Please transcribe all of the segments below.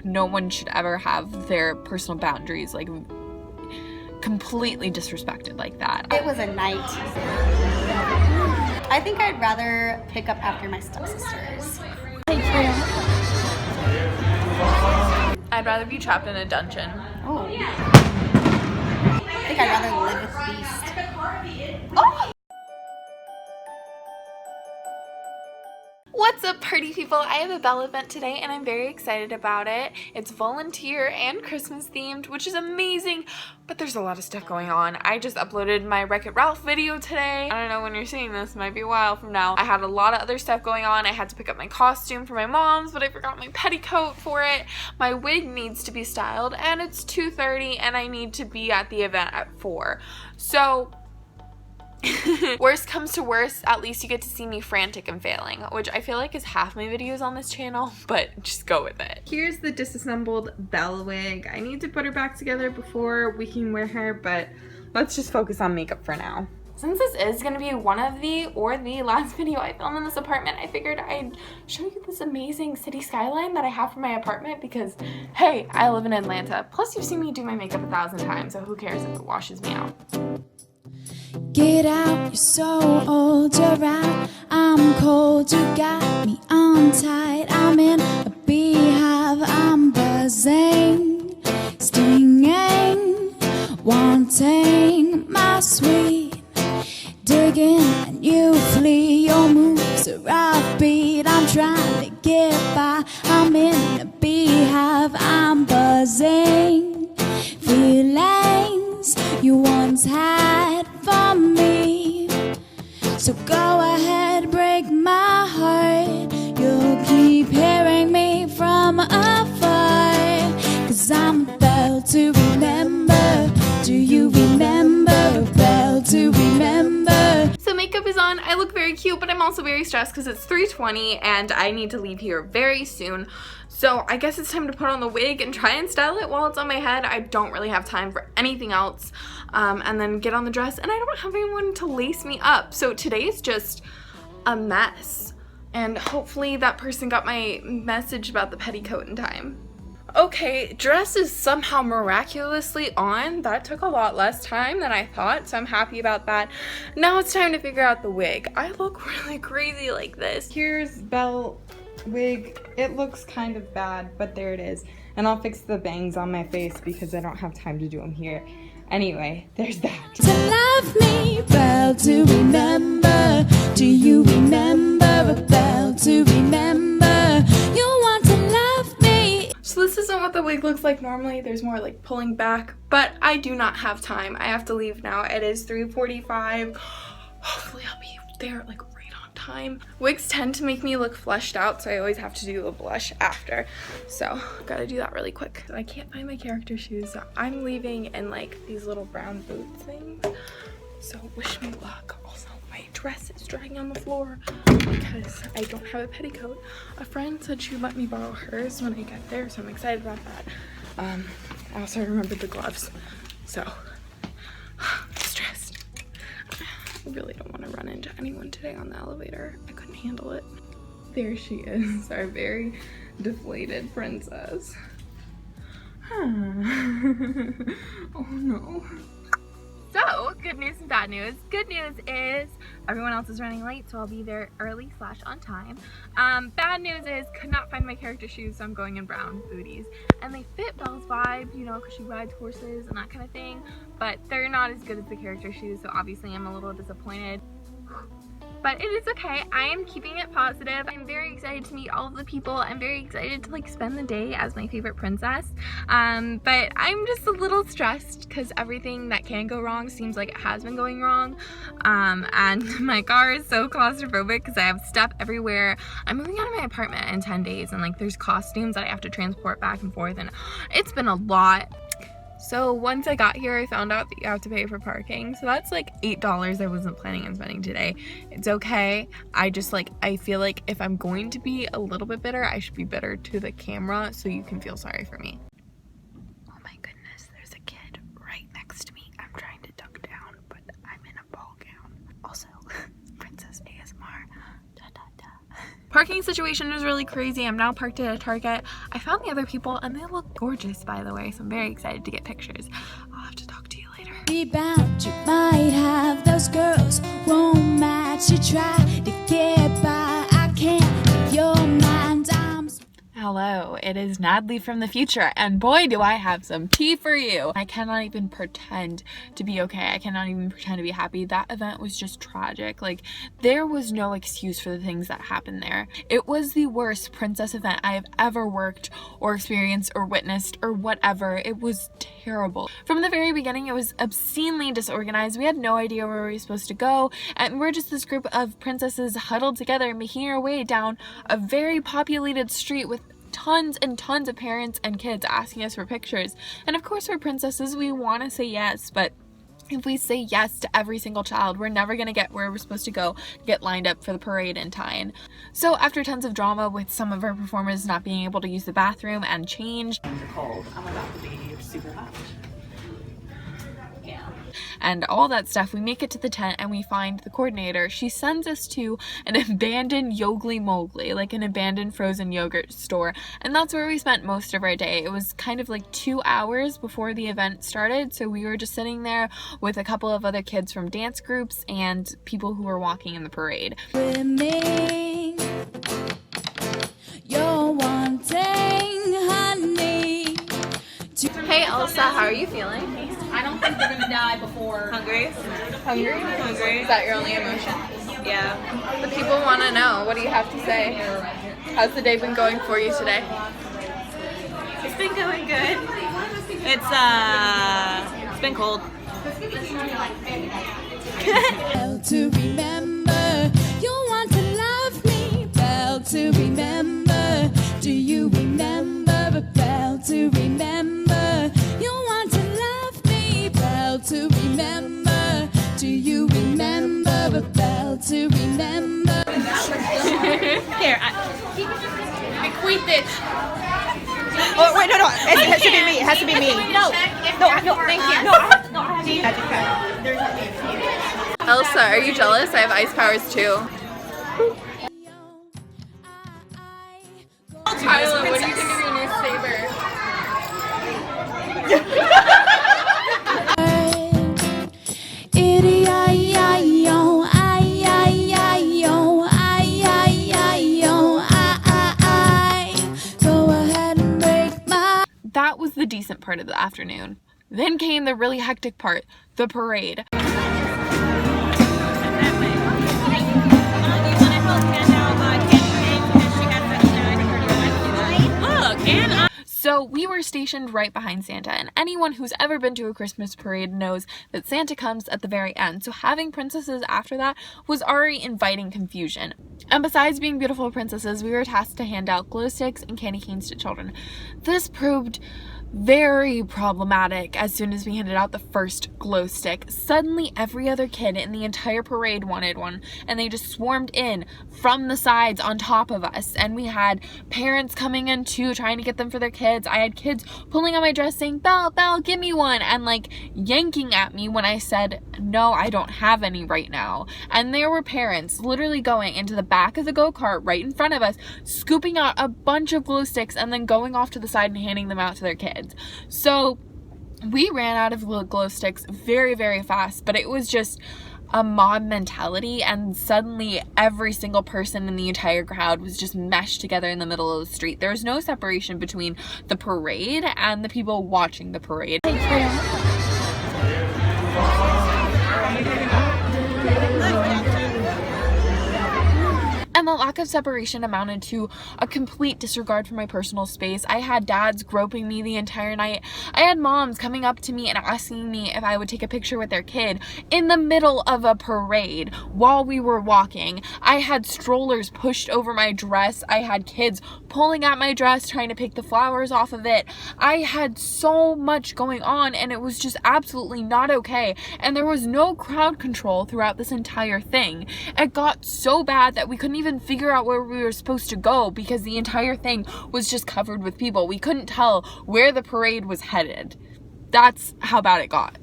Like, no one should ever have their personal boundaries, like, completely disrespected like that. It was a night. I think I'd rather pick up after my stepsisters. I'd rather be trapped in a dungeon. Oh. I think I'd rather live with the beast. Oh! What's up, party people? I have a Belle event today and I'm very excited about it. It's volunteer and Christmas themed, which is amazing, but there's a lot of stuff going on. I just uploaded my Wreck-It Ralph video today. I don't know when you're seeing this, it might be a while from now. I had a lot of other stuff going on. I had to pick up my costume for my mom's, but I forgot my petticoat for it. My wig needs to be styled and it's 2:30 and I need to be at the event at 4. So worst comes to worst, at least you get to see me frantic and failing, which I feel like is half my videos on this channel, but just go with it. Here's the disassembled Belle wig. I need to put her back together before we can wear her, but let's just focus on makeup for now. Since this is going to be one of the last video I filmed in this apartment, I figured I'd show you this amazing city skyline that I have for my apartment because, hey, I live in Atlanta. Plus, you've seen me do my makeup 1,000 times, so who cares if it washes me out. Get out, you're so old, you're out, I'm cold, you got me on tight, I'm in a beehive, I'm buzzing, stinging, wanting my sweet, digging and you flee, your moves are offbeat, I'm trying to get by, I'm in a beehive, I'm buzzing, feelings you once had for me, so go ahead, break my heart, you'll keep hearing me from afar, cause I'm a Belle to remember, do you remember, a Belle to remember? So makeup is on, I look very cute, but I'm also very stressed because it's 3:20 and I need to leave here very soon. So I guess it's time to put on the wig and try and style it while it's on my head. I don't really have time for anything else. And then get on the dress, and I don't have anyone to lace me up. So today is just a mess. And hopefully that person got my message about the petticoat in time. Okay, dress is somehow miraculously on. That took a lot less time than I thought, so I'm happy about that. Now it's time to figure out the wig. I look really crazy like this. Here's Belle wig. It looks kind of bad, but there it is. And I'll fix the bangs on my face because I don't have time to do them here. Anyway, there's that. To love me, Belle to remember, do you remember, a Belle to remember, you want to love me. So this isn't what the wig looks like normally. There's more like pulling back, but I do not have time. I have to leave now. It is 3:45. Hopefully I'll be there like time. Wigs tend to make me look fleshed out, so I always have to do a blush after, so gotta do that really quick. I can't find my character shoes, so I'm leaving in like these little brown boot things, so wish me luck. Also, my dress is dragging on the floor because I don't have a petticoat. A friend said she would let me borrow hers when I get there, so I'm excited about that. I also remembered the gloves, so stressed. I really don't want to run into anyone today on the elevator. I couldn't handle it. There she is, our very deflated princess. Oh no. So, good news and bad news. Good news is everyone else is running late, so I'll be there early / on time. Bad news is could not find my character shoes, so I'm going in brown booties. And they fit Belle's vibe, you know, because she rides horses and that kind of thing. But they're not as good as the character shoes, so obviously I'm a little disappointed. But it is okay. I am keeping it positive. I'm very excited to meet all of the people. I'm very excited to like spend the day as my favorite princess. But I'm just a little stressed because everything that can go wrong seems like it has been going wrong. And my car is so claustrophobic because I have stuff everywhere. I'm moving out of my apartment in 10 days and like there's costumes that I have to transport back and forth and it's been a lot. So once I got here, I found out that you have to pay for parking. So that's like $8 I wasn't planning on spending today. It's okay. I feel like if I'm going to be a little bit bitter, I should be bitter to the camera so you can feel sorry for me. Oh my goodness, there's a kid right next to me. I'm trying to duck down, but I'm in a ball gown. Also, Princess ASMR. Da, da, da. Parking situation is really crazy. I'm now parked at a Target. I found the other people and they look gorgeous, by the way, so I'm very excited to get pictures. I'll have to talk to you later. Bound, you might have those girls won't match. You try to get by, I can't make your mind. Hello, it is Natalie from the future, and boy do I have some tea for you. I cannot even pretend to be okay. I cannot even pretend to be happy. That event was just tragic. Like, there was no excuse for the things that happened there. It was the worst princess event I have ever worked or experienced or witnessed or whatever. It was terrible. From the very beginning, it was obscenely disorganized. We had no idea where we were supposed to go, and we're just this group of princesses huddled together making our way down a very populated street with tons and tons of parents and kids asking us for pictures. And of course, we're princesses, we want to say yes, but if we say yes to every single child, we're never going to get where we're supposed to go, get lined up for the parade in time. So after tons of drama with some of our performers not being able to use the bathroom and change, Cold. I'm about to be super hot. and all that stuff, we make it to the tent and we find the coordinator. She sends us to an abandoned Yogli Mogli, like an abandoned frozen yogurt store, and that's where we spent most of our day. It was kind of like 2 hours before the event started, so we were just sitting there with a couple of other kids from dance groups and people who were walking in the parade. Swimming, you're wanting honey. Hey Elsa, how are you feeling? I don't think they're gonna die before. Hungry? Hungry? Hungry. Is that your only emotion? Yeah. The people want to know. What do you have to say? How's the day been going for you today? It's been going good. It's been cold. Belle to remember, you want to love me. Belle to remember, do you remember? Belle to remember, you want to love me. Belle to remember, do you remember? Belle to remember. Here, Bequeath it. oh wait, no, it has to be me. It has to be me. No, thank you. No, I have Elsa, are you jealous? I have ice powers too. Tyler, what do you think of your new saber? That was the decent part of the afternoon. Then came the really hectic part, the parade. So we were stationed right behind Santa, and anyone who's ever been to a Christmas parade knows that Santa comes at the very end. So having princesses after that was already inviting confusion. And besides being beautiful princesses, we were tasked to hand out glow sticks and candy canes to children. This proved very problematic. As soon as we handed out the first glow stick, suddenly every other kid in the entire parade wanted one, and they just swarmed in from the sides on top of us. And we had parents coming in too, trying to get them for their kids. I had kids pulling on my dress saying, Belle, give me one, and like yanking at me when I said, no, I don't have any right now. And there were parents literally going into the back of the go-kart right in front of us, scooping out a bunch of glow sticks and then going off to the side and handing them out to their kids. So we ran out of glow sticks very, very fast, but it was just a mob mentality, and suddenly every single person in the entire crowd was just meshed together in the middle of the street. There was no separation between the parade and the people watching the parade. And the lack of separation amounted to a complete disregard for my personal space. I had dads groping me the entire night. I had moms coming up to me and asking me if I would take a picture with their kid in the middle of a parade while we were walking. I had strollers pushed over my dress. I had kids pulling at my dress trying to pick the flowers off of it. I had so much going on, and it was just absolutely not okay. And there was no crowd control throughout this entire thing. It got so bad that we couldn't even figure out where we were supposed to go because the entire thing was just covered with people. We couldn't tell where the parade was headed. That's how bad it got.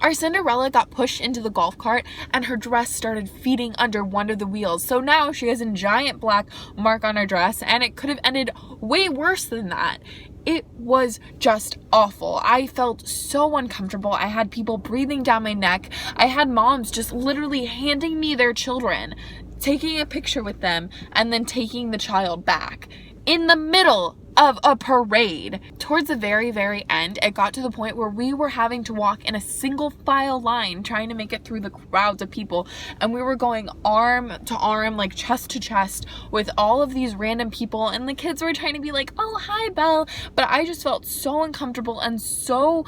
Our Cinderella got pushed into the golf cart and her dress started feeding under one of the wheels. So now she has a giant black mark on her dress, and it could have ended way worse than that. It was just awful. I felt so uncomfortable. I had people breathing down my neck. I had moms just literally handing me their children, taking a picture with them, and then taking the child back in the middle of a parade. Towards the very, very end, it got to the point where we were having to walk in a single file line trying to make it through the crowds of people, and we were going arm to arm, like chest to chest with all of these random people, and the kids were trying to be like, oh, hi, Belle, but I just felt so uncomfortable and so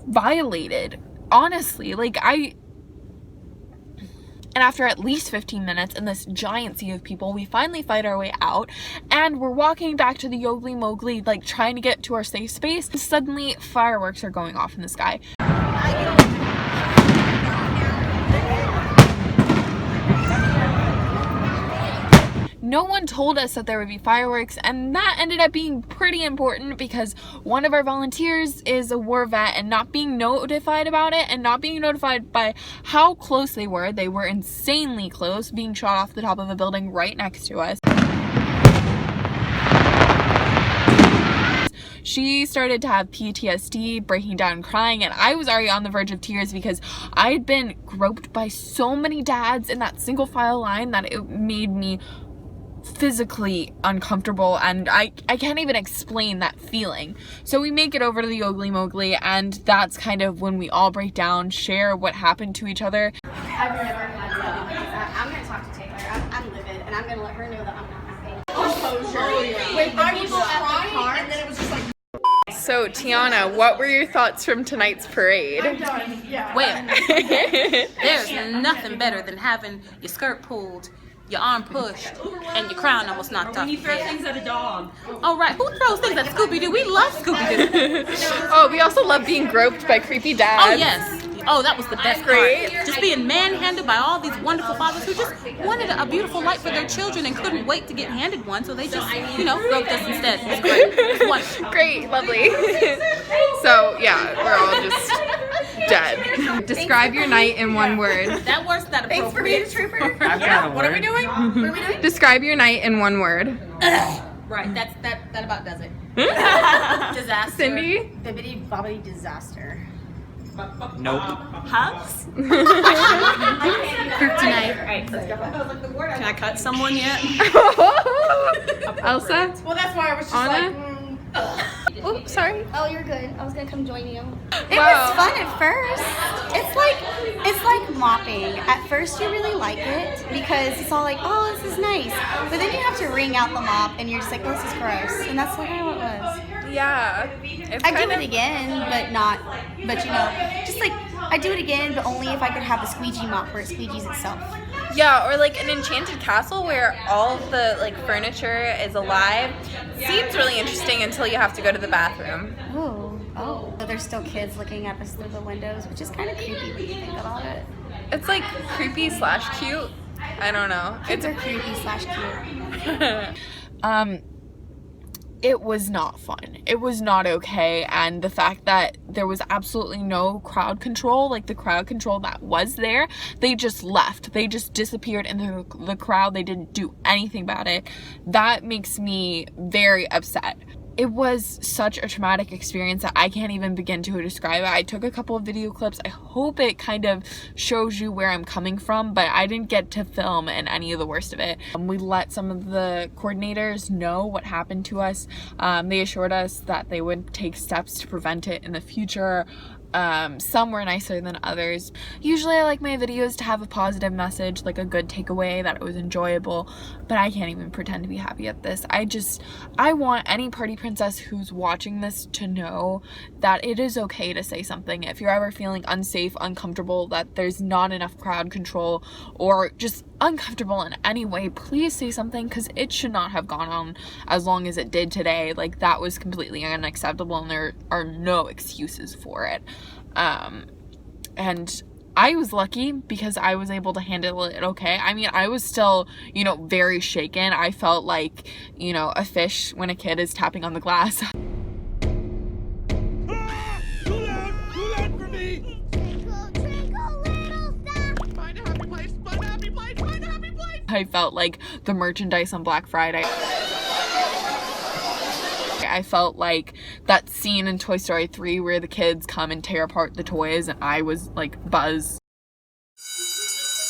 violated, honestly. And after at least 15 minutes in this giant sea of people, we finally fight our way out, and we're walking back to the Yogli Mowgli, like trying to get to our safe space. Suddenly, fireworks are going off in the sky. No one told us that there would be fireworks, and that ended up being pretty important because one of our volunteers is a war vet, and not being notified about it and not being notified by how close they were insanely close, being shot off the top of a building right next to us. She started to have PTSD, breaking down and crying, and I was already on the verge of tears because I'd been groped by so many dads in that single file line that it made me physically uncomfortable, and I can't even explain that feeling. So we make it over to the Yogli Mowgli, and that's kind of when we all break down, share what happened to each other. I've never had that. I'm going to talk to Taylor. I'm livid, and I'm going to let her know that I'm not happy. With the people at the car, and then it was just like... So Tiana, what were your thoughts from tonight's parade? I'm done. Yeah. Well, there's nothing better than having your skirt pulled, your arm pushed, and your crown almost knocked off. When you throw things at a dog. Oh, right. Who throws things at Scooby-Doo? We love Scooby-Doo. Oh, we also love being groped by creepy dads. Oh, yes. Oh, that was the best Great. part. Just being manhandled by all these wonderful fathers who just wanted a beautiful life for their children and couldn't wait to get handed one, so they just, groped us instead. It was great. It was wonderful. Great, lovely. So, yeah, we're all just dead. Describe your night in one word. That was not Thanks for being appropriate. a trooper. Yeah, What are we doing? What are we doing? Describe your night in one word. Right, that about does it. Disaster. Cindy? Bibbidi bobbidi disaster. Nope. Hugs? Kryptonite. Can I cut someone yet? Elsa? Well, that's why I was just Anna? like, Oops, sorry. oh, you're good. I was gonna come join you. It Wow. was fun at first. It's like mopping. At first you really like it because it's all like, oh, this is nice. But then you have to wring out the mop and you're just like, oh, this is gross. And that's kind of what it was. Yeah. I do it again, but just like, I do it again, but only if I could have the squeegee mop where it squeegees itself. Yeah, or like an enchanted castle where all of the like furniture is alive. Seems really interesting until you have to go to the bathroom. Oh. So there's still kids looking at us through the windows, which is kind of creepy when you think about it. It's like creepy / cute. I don't know. Kids are creepy / cute. It was not fun. It was not okay, and the fact that there was absolutely no crowd control, like the crowd control that was there, they just left. They just disappeared into the crowd. They didn't do anything about it. That makes me very upset. It was such a traumatic experience that I can't even begin to describe it. I took a couple of video clips. I hope it kind of shows you where I'm coming from, but I didn't get to film in any of the worst of it. We let some of the coordinators know what happened to us. They assured us that they would take steps to prevent it in the future. Some were nicer than others. Usually I like my videos to have a positive message, like a good takeaway, that it was enjoyable, but I can't even pretend to be happy at this. I want any party princess who's watching this to know that it is okay to say something. If you're ever feeling unsafe, uncomfortable, that there's not enough crowd control, or just uncomfortable in any way, please say something, because it should not have gone on as long as it did today. Like, that was completely unacceptable, and there are no excuses for it. And I was lucky because I was able to handle it okay. I mean, I was still, very shaken. I felt like, a fish when a kid is tapping on the glass. Too loud for me! I felt like the merchandise on Black Friday. I felt like that scene in Toy Story 3 where the kids come and tear apart the toys, and I was like Buzz.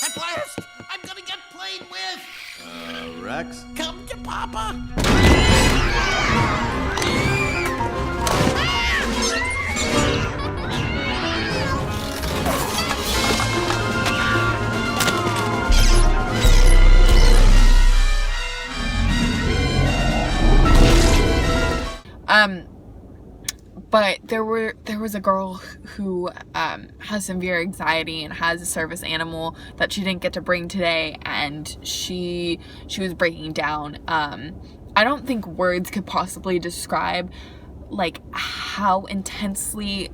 At last, I'm gonna get played with. Rex? Come to Papa. But there was a girl who has severe anxiety and has a service animal that she didn't get to bring today, and she was breaking down. I don't think words could possibly describe like how intensely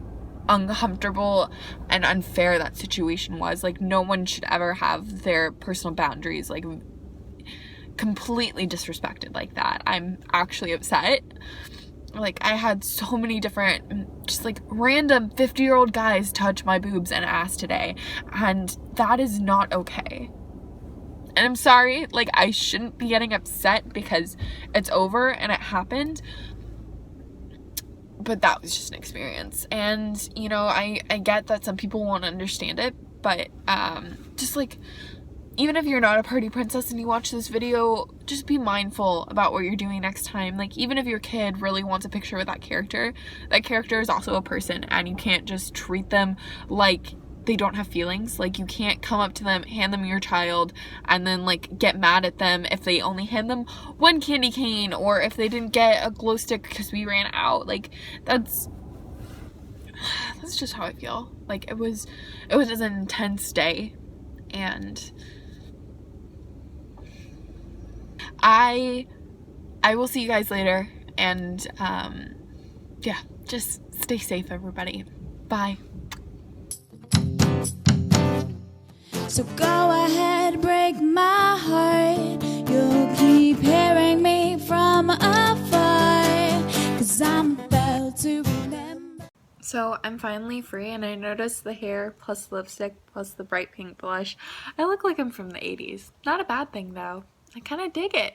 uncomfortable and unfair that situation was. Like, no one should ever have their personal boundaries like completely disrespected like that. I'm actually upset. Like, I had so many different just like random 50-year-old guys touch my boobs and ass today, and that is not okay. And I'm sorry, like, I shouldn't be getting upset because it's over and it happened, but that was just an experience. And you know, I get that some people won't understand it, but just like, even if you're not a party princess and you watch this video, just be mindful about what you're doing next time. Like, even if your kid really wants a picture with that character is also a person, and you can't just treat them like they don't have feelings. Like, you can't come up to them, hand them your child, and then like get mad at them if they only hand them one candy cane, or if they didn't get a glow stick because we ran out. Like, that's just how I feel. Like, it was just an intense day, and I will see you guys later, and yeah, just stay safe, everybody. Bye. So go ahead, break my heart. You'll keep hearing me from afar, 'cause I'm about to remember. So I'm finally free, and I noticed the hair plus lipstick plus the bright pink blush. I look like I'm from the 80s. Not a bad thing though. I kind of dig it.